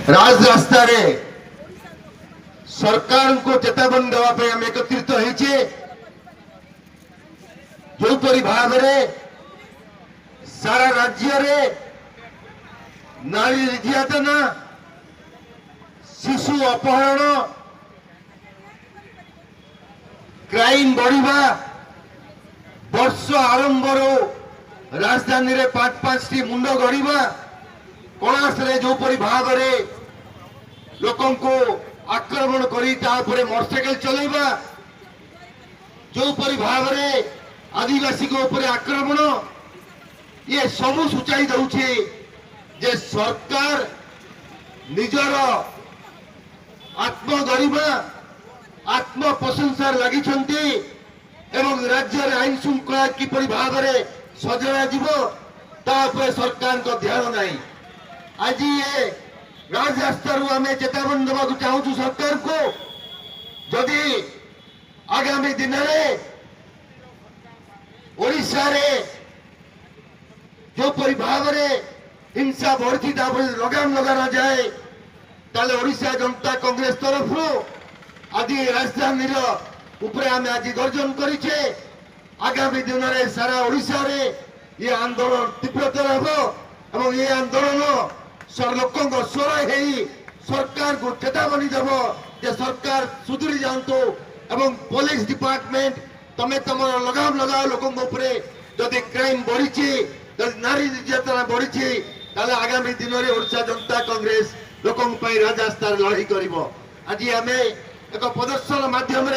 राजरास्ता रे सरकार को चेतावनी देवाई आम एकत्रित होइछे जोपरी भाव में सारा राज्य रे नारी निर्यातना शिशु अपहरण क्राइम बढ़िबा वर्ष आरंभ राजधानी रे 5-5 टी मुंड गड़िबा कणास रे जोपरी भाव में लोकों को आक्रमण करी तापरे मोटरसाइकेल चलेबा जोपरी भाव में आदिवासी को ऊपर आक्रमण ये सब सूचाई दउछे जे सरकार निजर आत्मगरिमा आत्म प्रशंसार लगी एवं राज्य आईन श्रृंखला किपरि भाव में सजना जीवो तापर सरकार को ध्यान नहीं। आज ये राजरास्तारू आम चेतावनी देवा चाहूँ सरकार को जदि आगामी दिन में ओडिशा रे जोपरी भाव में हिंसा बढ़ी लगाम लगा जाए ताले ओडिशा जनता कांग्रेस तरफ आदि राजधानी उपरे आम आज गर्जन करिछे आगामी दिन में सारा ओडिशा रे ये आंदोलन तीव्रतर हम और ये आंदोलन लोकों स्वर है सरकार को चेतावनी देव जे सरकार सुधरी जातु एवं पुलिस डिपार्टमेंट तमें तुम लगाम लगाओ लोकों उपरे जदि क्राइम बढ़ी नारी निर्यातना बढ़ी आगामी दिन में ओडिशा जनता कांग्रेस लोकों राजरास्ता लड़ाई कर आज आम एक प्रदर्शन माध्यम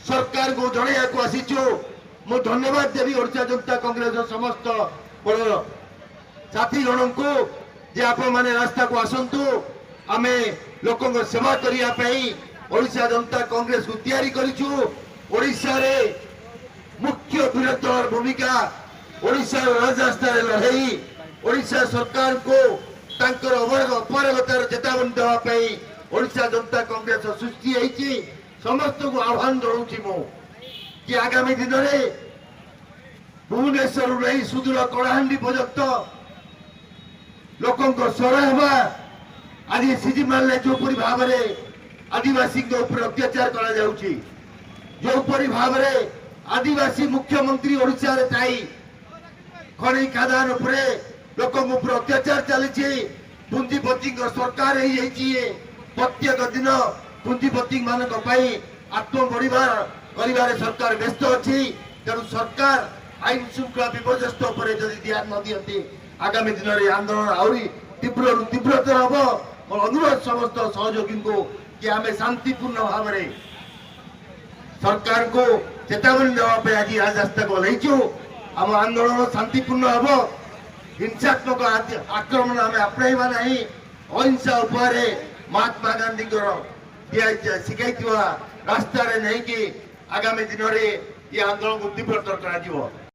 सरकार को जनइया को आसीचु मु धन्यवाद देवी ओडिशा जनता कांग्रेस समस्त बड़ साथी गण को जे आप माने रास्ता को आसतु आम लोकों सेवा करने ओडिशा जनता कांग्रेस को तैयारी करिछु। ओडिशा रे मुख्य बृहत्तर भूमिका ओडिशा राजरास्ता लड़ाई ओडिशा सरकार को तांकर अपरागतार चेतावनी देवाई ओडिशा जनता कांग्रेस सृष्टि होती समस्त को आह्वान जनाऊँगी मु कि आगामी दिन में भुवनेश्वर नहीं सुदूर कलाहांडी पर्यंत लोकों स्वर हवा आज सीजीमाल जोपरी भाव में आदिवासी अत्याचार जोपरी भाव में आदिवासी मुख्यमंत्री ओडिशा रे थाई खनि खादान उपरे लोकों अत्याचार चली पुंजीपति सरकार प्रत्येक दिन पुंजीपति मान आत्म बढ़िबार सरकार व्यस्त अच्छी तेणु सरकार आईन श्रृंखला विपर्यस्त ध्यान न दियंती आगामी दिन में आंदोलन आहरी तीव्रतर हम और अनुरोध समस्त सहयोगी को कि आम शांतिपूर्ण भाव में सरकार को चेतावनी देवाई आज राजरास्ता को लैचु आम आंदोलन शांतिपूर्ण हम हिंसात्मक आक्रमण आम अपनाइबा नहीं अहिंसा उपाय महात्मा गांधी शिखाई रास्तार नहीं कि आगामी दिन में ये आंदोलन को तीव्रतर कर।